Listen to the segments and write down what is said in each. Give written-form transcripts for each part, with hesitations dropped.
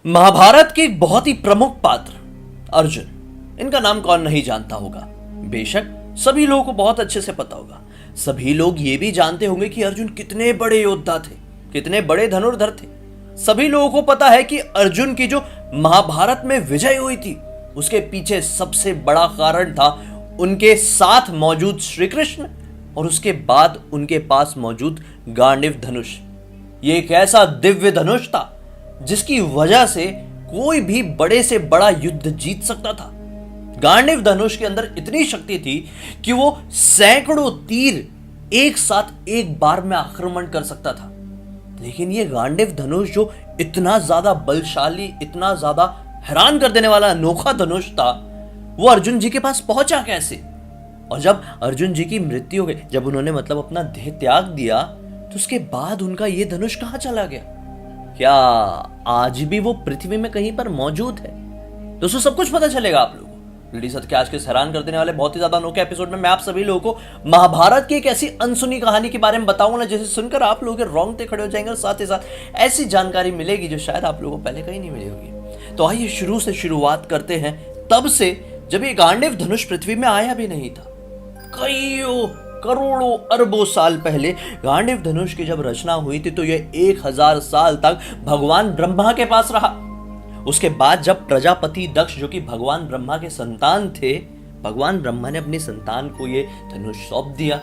महाभारत के एक बहुत ही प्रमुख पात्र अर्जुन, इनका नाम कौन नहीं जानता होगा। बेशक सभी लोगों को बहुत अच्छे से पता होगा। सभी लोग ये भी जानते होंगे कि अर्जुन कितने बड़े योद्धा थे, कितने बड़े धनुर्धर थे। सभी लोगों को पता है कि अर्जुन की जो महाभारत में विजय हुई थी उसके पीछे सबसे बड़ा कारण था उनके साथ मौजूद श्री कृष्ण और उसके बाद उनके पास मौजूद गांडीव धनुष। ये एक ऐसा दिव्य धनुष था जिसकी वजह से कोई भी बड़े से बड़ा युद्ध जीत सकता था। गांडीव धनुष के अंदर इतनी शक्ति थी कि वो सैकड़ों तीर एक साथ एक बार में आक्रमण कर सकता था। लेकिन ये गांडीव धनुष जो इतना ज्यादा बलशाली, इतना ज्यादा हैरान कर देने वाला अनोखा धनुष था, वो अर्जुन जी के पास पहुंचा कैसे? और जब अर्जुन जी की मृत्यु हो गई, जब उन्होंने अपना देह त्याग दिया, तो उसके बाद उनका ये धनुष कहां चला गया? क्या आज भी वो पृथ्वी में कहीं पर मौजूद है? दोस्तों सब कुछ पता चलेगा आप लोगों को। लेडी सत्य के आज के हैरान कर देने वाले बहुत ही ज्यादा अनोखे एपिसोड में मैं आप सभी लोगों को महाभारत की एक ऐसी अनसुनी कहानी के बारे में बताऊंगा ना, जिसे सुनकर आप लोग रोंगटे खड़े हो जाएंगे और साथ ही साथ ऐसी जानकारी मिलेगी जो शायद आप लोगों को पहले कहीं नहीं मिली होगी। तो आइए शुरू से शुरुआत करते हैं तब से जब ये गांडीव धनुष पृथ्वी में आया भी नहीं था। कईयों करोड़ों अरबों साल पहले गांडीव धनुष की जब रचना हुई थी तो यह 1000 साल तक भगवान ब्रह्मा के पास रहा। उसके बाद जब प्रजापति दक्ष, जो कि भगवान ब्रह्मा के संतान थे, भगवान ब्रह्मा ने अपनी संतान को यह धनुष सौंप दिया।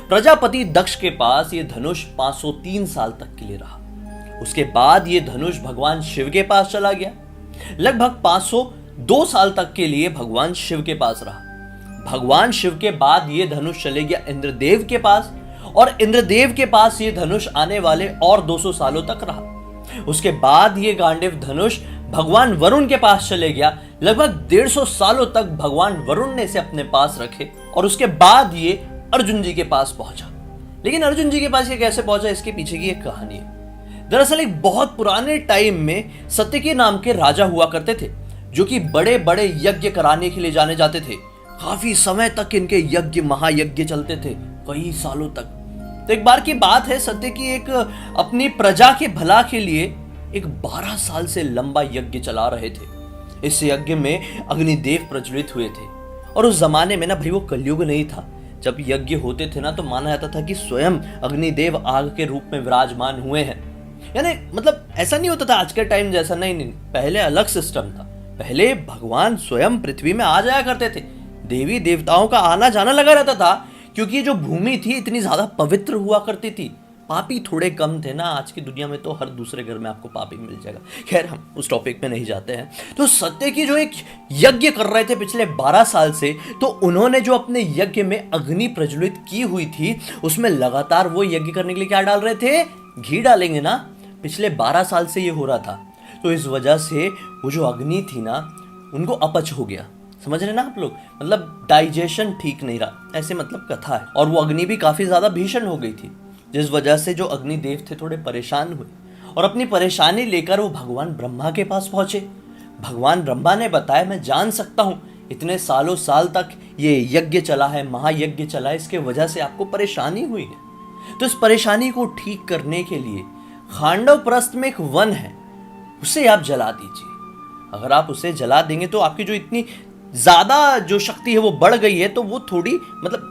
प्रजापति दक्ष के पास यह धनुष 503 साल तक के लिए रहा। उसके बाद यह धनुष भगवान शिव के पास चला गया। लगभग 502 साल तक के लिए भगवान शिव के पास रहा। भगवान शिव के बाद ये धनुष चले गया इंद्रदेव के पास, और इंद्रदेव के पास ये धनुष आने वाले और 200 सालों तक रहा। उसके बाद ये गांडीव धनुष भगवान वरुण के पास चले गया। लगभग 150 सालों तक भगवान वरुण ने इसे अपने पास रखे और उसके बाद ये अर्जुन जी के पास पहुंचा। लेकिन अर्जुन जी के पास ये कैसे पहुंचा, इसके पीछे की एक कहानी है। दरअसल एक बहुत पुराने टाइम में सत्यकी नाम के राजा हुआ करते थे, जो कि बड़े बड़े यज्ञ कराने के लिए जाने जाते थे। काफी समय तक इनके यज्ञ, महायज्ञ चलते थे, कई सालों तक। तो एक बार की बात है, सत्यकी एक अपनी प्रजा के भला के लिए एक 12 साल से लंबा यज्ञ चला रहे थे। इस यज्ञ में अग्निदेव प्रज्वलित हुए थे। और उस जमाने में ना भाई वो कलयुग नहीं था। जब यज्ञ होते थे ना तो माना जाता था कि स्वयं अग्निदेव आग के रूप में विराजमान हुए हैं। यानी ऐसा नहीं होता था आज के टाइम जैसा, नहीं, पहले अलग सिस्टम था। पहले भगवान स्वयं पृथ्वी में आ जाया करते थे। देवी देवताओं का आना जाना लगा रहता था, क्योंकि जो भूमि थी इतनी ज्यादा पवित्र हुआ करती थी। पापी थोड़े कम थे ना। आज की दुनिया में तो हर दूसरे घर में आपको पापी मिल जाएगा। खैर हम उस टॉपिक में नहीं जाते हैं। तो सत्यकी जो एक यज्ञ कर रहे थे पिछले 12 साल से, तो उन्होंने जो अपने यज्ञ में अग्नि प्रज्वलित की हुई थी, उसमें लगातार वो यज्ञ करने के लिए क्या डाल रहे थे? घी डालेंगे ना। पिछले 12 साल से ये हो रहा था। तो इस वजह से वो जो अग्नि थी ना, उनको अपच हो गया। समझ रहे ना आप लोग? डाइजेशन ठीक नहीं रहा, ऐसे कथा है। और वो अग्नि भी काफी ज्यादा भीषण हो गई थी, जिस वजह से जो अग्निदेव थे थोड़े परेशान हुए और अपनी परेशानी लेकर वो भगवान ब्रह्मा के पास पहुंचे। भगवान ब्रह्मा ने बताया, मैं जान सकता हूं इतने सालों साल तक ये यज्ञ चला है, महायज्ञ चला है, इसके वजह से आपको परेशानी हुई है। तो इस परेशानी को ठीक करने के लिए खांडवप्रस्थ में एक वन है, उसे आप जला दीजिए। अगर आप उसे जला देंगे तो आपकी जो इतनी ज्यादा जो शक्ति है वो बढ़ गई है, तो वो थोड़ी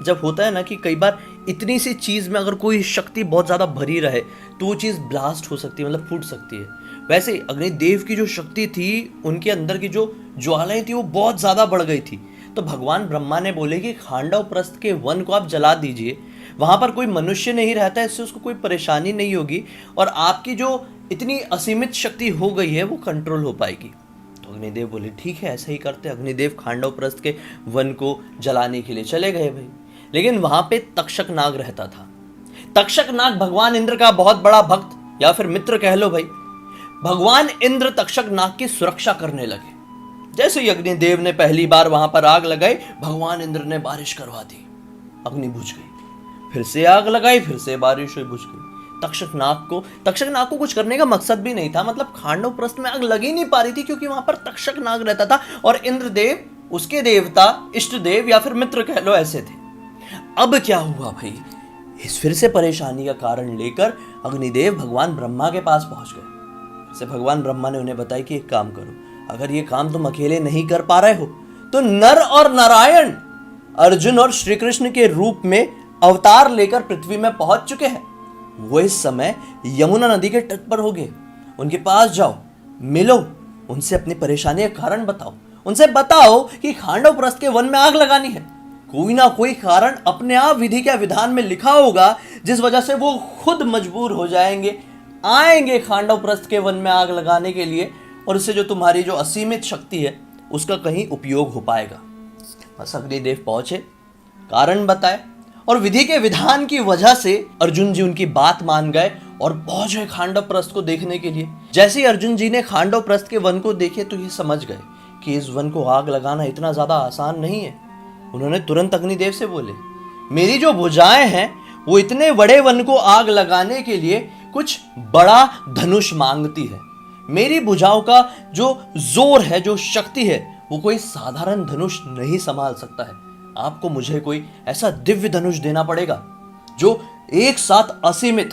जब होता है ना कि कई बार इतनी सी चीज में अगर कोई शक्ति बहुत ज्यादा भरी रहे तो वो चीज ब्लास्ट हो सकती है, फूट सकती है। वैसे अग्निदेव की जो शक्ति थी, उनके अंदर की जो ज्वालाएं थी वो बहुत ज्यादा बढ़ गई थी। तो भगवान ब्रह्मा ने बोले कि खांडवप्रस्थ के वन को आप जला दीजिए। वहां पर कोई मनुष्य नहीं रहता, इससे उसको कोई परेशानी नहीं होगी और आपकी जो इतनी असीमित शक्ति हो गई है वो कंट्रोल हो पाएगी। तो अग्निदेव बोले ठीक है, ऐसा ही करते। अग्निदेव खांडवप्रस्थ के वन को जलाने के लिए चले गए भाई। लेकिन वहां पे तक्षक नाग रहता था। तक्षक नाग भगवान इंद्र का बहुत बड़ा भक्त या फिर मित्र कह लो भाई। भगवान इंद्र तक्षक नाग की सुरक्षा करने लगे। जैसे ही अग्निदेव ने पहली बार वहां पर आग लगाई, भगवान इंद्र ने बारिश करवा दी, अग्नि बुझ गई। फिर से आग लगाई, फिर से बारिश हुई, बुझ गई। तक्षक नाग को कुछ करने का मकसद भी नहीं था। खांडवप्रस्थ में आग लग ही नहीं पा रही थी, क्योंकि वहां पर तक्षक नाग रहता था और इंद्रदेव उसके देवता, इष्ट देव या फिर मित्र कह लो, ऐसे थे। अब क्या हुआ भाई? इस फिर से परेशानी का कारण लेकर अग्निदेव भगवान ब्रह्मा के पास पहुंच गए। से भगवान ब्रह्मा ने उन्हें बताया कि एक काम करो, अगर ये काम तुम अकेले नहीं कर पा रहे हो तो नर और नारायण अर्जुन और श्री कृष्ण के रूप में अवतार लेकर पृथ्वी में पहुंच चुके हैं। वो इस समय यमुना नदी के तट पर होंगे। उनके पास जाओ, मिलो, उनसे अपनी परेशानी का कारण बताओ। उनसे बताओ कि खांडव प्रस्थ के वन में आग लगानी है। कोई ना कोई कारण अपने आप विधि के विधान में लिखा होगा जिस वजह से वो खुद मजबूर हो जाएंगे, आएंगे खांडव प्रस्थ के वन में आग लगाने के लिए, और इससे जो तुम्हारी जो असीमित शक्ति है उसका कहीं उपयोग हो पाएगा। बस अग्निदेव पहुंचे, कारण बताए, और विधि के विधान की वजह से अर्जुन जी उनकी बात मान गए और पहुंचे खांडव प्रस्थ को देखने के लिए। जैसे ही अर्जुन जी ने खांडव प्रस्थ के वन को देखे तो ये समझ गए कि इस वन को आग लगाना इतना ज्यादा आसान नहीं है। उन्होंने तुरंत अग्निदेव से बोले, मेरी जो भुजाएं हैं वो इतने बड़े वन को आग लगाने के लिए कुछ बड़ा धनुष मांगती है। मेरी भुजाओं का जो जोर है, जो शक्ति है, वो कोई साधारण धनुष नहीं संभाल सकता है। आपको मुझे कोई ऐसा दिव्य धनुष देना पड़ेगा जो एक साथ असीमित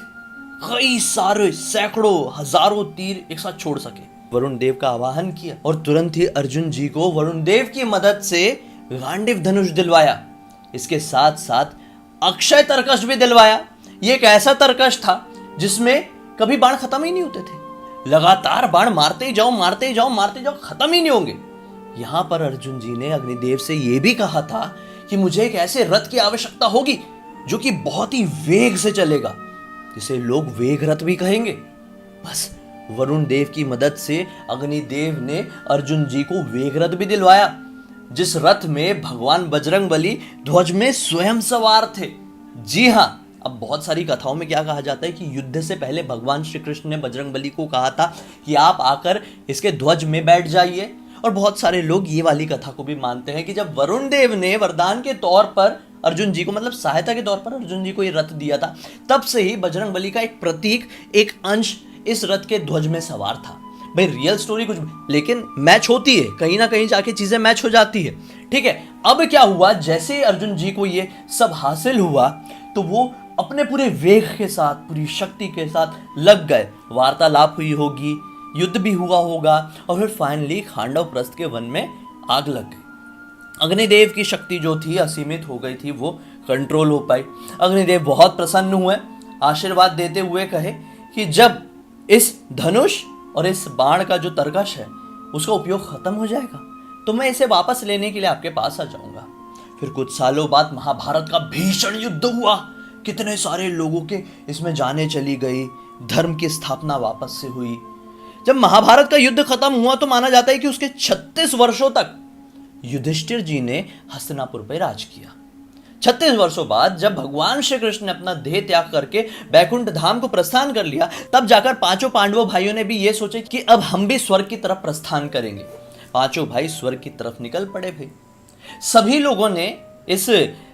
कई सारे सैकड़ों हजारों तीर एक साथ छोड़ सके। वरुण देव का आवाहन किया और तुरंत ही अर्जुन जी को वरुण देव की मदद से गांडीव धनुष दिलवाया। इसके साथ साथ अक्षय तरकश भी दिलवाया। ये एक ऐसा तरकश था जिसमें कभी बाण खत्म ही नहीं होते थे। लगातार बाण मारते ही जाओ, मारते ही जाओ, मारते ही जाओ, खत्म ही नहीं होंगे। यहां पर अर्जुन जी ने अग्निदेव से यह भी कहा था कि मुझे एक ऐसे रथ की आवश्यकता होगी जो कि बहुत ही वेग से चलेगा, जिसे लोग वेग रथ भी कहेंगे। बस वरुण देव की मदद से अग्निदेव ने अर्जुन जी को वेग रथ भी दिलवाया, जिस रथ में भगवान बजरंगबली ध्वज में स्वयं सवार थे। जी हां, अब बहुत सारी कथाओं में क्या कहा जाता है कि युद्ध से पहले भगवान श्री कृष्ण ने बजरंगबली को कहा था कि आप आकर इसके ध्वज में बैठ जाइए। और बहुत सारे लोग ये वाली कथा को भी मानते हैं कि जब वरुण देव ने वरदान के तौर पर अर्जुन जी को, मतलब सहायता के तौर पर अर्जुन जी को ये रथ दिया था, तब से ही बजरंगबली का एक प्रतीक, एक अंश इस रथ के ध्वज में सवार था। भाई रियल स्टोरी कुछ, लेकिन मैच होती है, कहीं ना कहीं जाके चीजें मैच हो जाती है। ठीक है, अब क्या हुआ, जैसे अर्जुन जी को ये सब हासिल हुआ तो वो अपने पूरे वेग के साथ, पूरी शक्ति के साथ लग गए। वार्तालाप हुई होगी, युद्ध भी हुआ होगा, और फिर फाइनली खांडव प्रस्थ के वन में आग लग गई। अग्निदेव की शक्ति जो थी असीमित हो गई थी, वो कंट्रोल हो पाई। अग्निदेव बहुत प्रसन्न हुए, आशीर्वाद देते हुए कहे कि जब इस धनुष और इस बाण का जो तरकश है उसका उपयोग खत्म हो जाएगा तो मैं इसे वापस लेने के लिए आपके पास आ जाऊंगा। फिर कुछ सालों बाद महाभारत का भीषण युद्ध हुआ। कितने सारे लोगों के इसमें जाने चली गई, धर्म की स्थापना वापस से हुई। जब महाभारत का युद्ध खत्म हुआ तो माना जाता है कि उसके 36 वर्षों तक युधिष्ठिर जी ने हस्तिनापुर पर राज किया। 36 वर्षों बाद जब भगवान श्री कृष्ण ने अपना देह त्याग करके बैकुंठ धाम को प्रस्थान कर लिया, तब जाकर पांचों पांडवों भाइयों ने भी ये सोचे कि अब हम भी स्वर्ग की तरफ प्रस्थान करेंगे। पांचों भाई स्वर्ग की तरफ निकल पड़े। भाई सभी लोगों ने इस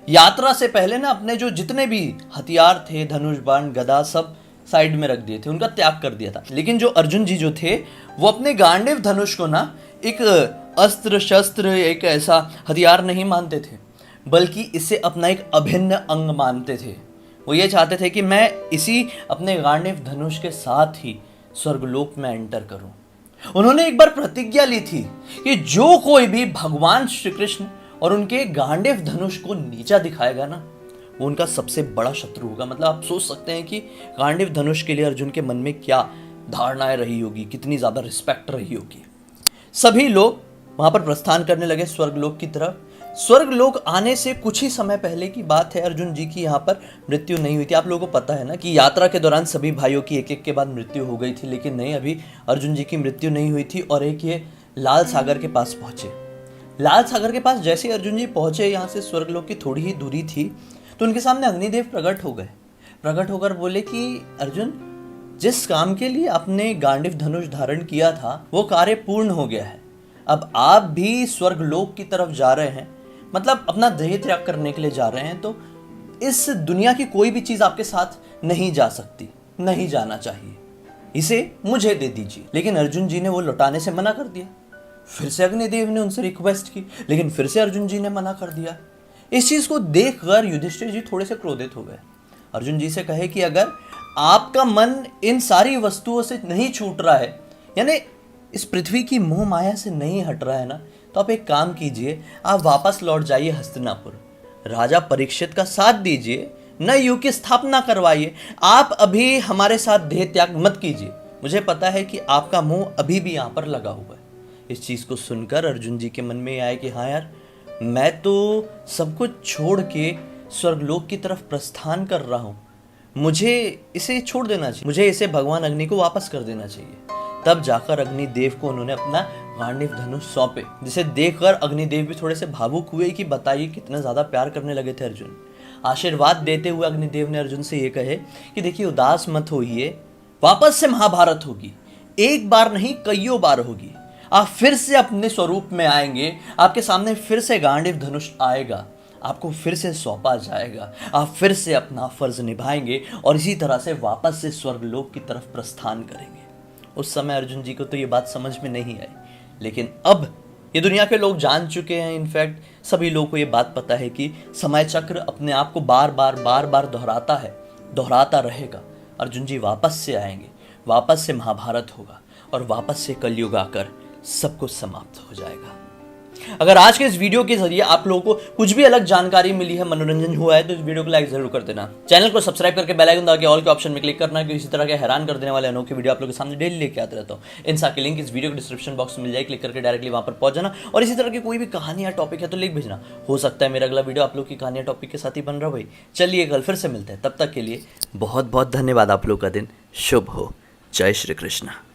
यात्रा से पहले ना अपने जो जितने भी हथियार थे, धनुष बाण गदा, सब साइड में रख दिए थे, उनका त्याग कर दिया था। लेकिन जो अर्जुन जी जो थे वो अपने गांडीव धनुष को ना एक अस्त्र शस्त्र, एक ऐसा हथियार नहीं मानते थे, बल्कि इसे अपना एक अभिन्न अंग मानते थे। वो ये चाहते थे कि मैं इसी अपने गांडीव धनुष के साथ ही स्वर्गलोक में एंटर करूं। उन्होंने एक बार प्रतिज्ञा ली थी कि जो कोई भी भगवान श्री कृष्ण और उनके गांडीव धनुष को नीचा दिखाएगा ना, वो उनका सबसे बड़ा शत्रु होगा। मतलब आप सोच सकते हैं कि गांडीव धनुष के लिए अर्जुन के मन में क्या धारणाएं रही होगी, कितनी ज्यादा रिस्पेक्ट रही होगी। सभी लोग वहां पर प्रस्थान करने लगे स्वर्गलोक की तरफ। स्वर्गलोक आने से कुछ ही समय पहले की बात है, अर्जुन जी की यहाँ पर मृत्यु नहीं हुई थी। आप लोगों को पता है ना कि यात्रा के दौरान सभी भाइयों की एक एक के बाद मृत्यु हो गई थी, लेकिन नहीं, अभी अर्जुन जी की मृत्यु नहीं हुई थी। और एक ये लाल सागर के पास पहुंचे। लाल सागर के पास जैसे अर्जुन जी पहुंचे, यहाँ से स्वर्गलोक की थोड़ी ही दूरी थी, तो उनके सामने अग्निदेव प्रकट हो गए। प्रकट होकर बोले कि अर्जुन, जिस काम के लिए आपने गांडीव धनुष धारण किया था वो कार्य पूर्ण हो गया है। अब आप भी स्वर्गलोक की तरफ जा रहे हैं, मतलब अपना देह त्याग करने के लिए जा रहे हैं, तो इस दुनिया की कोई भी चीज आपके साथ नहीं जा सकती, नहीं जाना चाहिए, इसे मुझे दे दीजिए। लेकिन अर्जुन जी ने वो लौटाने से मना कर दिया। फिर से अग्निदेव ने उनसे रिक्वेस्ट की, लेकिन फिर से अर्जुन जी ने मना कर दिया। इस चीज को देखकर युधिष्ठिर जी थोड़े से क्रोधित हो गए। अर्जुन जी से कहे कि अगर आपका मन इन सारी वस्तुओं से नहीं छूट रहा है, यानी इस पृथ्वी की मोह माया से नहीं हट रहा है ना, तो आप एक काम कीजिए, आप वापस लौट जाइए हस्तिनापुर, राजा परीक्षित का साथ दीजिए, नए युग की स्थापना करवाइए। आप अभी हमारे साथ देह त्याग मत कीजिए। मुझे पता है कि आपका मुंह अभी भी यहाँ पर लगा हुआ है। इस चीज़ को सुनकर अर्जुन जी के मन में आया कि हाँ यार, मैं तो सब कुछ छोड़ के स्वर्गलोक की तरफ प्रस्थान कर रहा हूँ, मुझे इसे छोड़ देना चाहिए, मुझे इसे भगवान अग्नि को वापस कर देना चाहिए। तब जाकर अग्निदेव को उन्होंने अपना गांडीव धनुष सौंपे, जिसे देखकर अग्निदेव भी थोड़े से भावुक हुए कि बताइए कितना ज़्यादा प्यार करने लगे थे अर्जुन। आशीर्वाद देते हुए अग्निदेव ने अर्जुन से ये कहे कि देखिए, उदास मत होइए, वापस से महाभारत होगी, एक बार नहीं कईयों बार होगी। आप फिर से अपने स्वरूप में आएंगे, आपके सामने फिर से गांडीव धनुष आएगा, आपको फिर से सौंपा जाएगा, आप फिर से अपना फर्ज निभाएंगे और इसी तरह से वापस से स्वर्गलोक की तरफ प्रस्थान करेंगे। उस समय अर्जुन जी को तो ये बात समझ में नहीं आई, लेकिन अब ये दुनिया के लोग जान चुके हैं। इनफैक्ट सभी लोगों को ये बात पता है कि समय चक्र अपने आप को बार बार दोहराता है, दोहराता रहेगा। अर्जुन जी वापस से आएंगे, वापस से महाभारत होगा और वापस से कलयुग आकर सब कुछ समाप्त हो जाएगा। अगर आज के इस वीडियो के जरिए आप लोगों को कुछ भी अलग जानकारी मिली है, मनोरंजन हुआ है, तो इस वीडियो को लाइक जरूर कर देना। चैनल को सब्सक्राइब करके बेल आइकन दबा के ऑल के ऑप्शन में क्लिक करना, क्योंकि इसी तरह के हैरान कर देने वाले अनोखे वीडियो आप लोगों के सामने डेली लेके आते रहता हूँ। इन सबके लिंक इस वीडियो के डिस्क्रिप्शन बॉक्स में मिल जाए, क्लिक करके डायरेक्टली वहां पर पहुंच जाना। और इसी तरह की कोई भी कहानी या टॉपिक है तो लिख भेजना, हो सकता है मेरा अगला वीडियो आप लोग की कहानी या टॉपिक के साथ ही बन रहा भाई। चलिए कल फिर से मिलते हैं, तब तक के लिए बहुत बहुत धन्यवाद। आप लोग का दिन शुभ हो। जय श्री कृष्ण।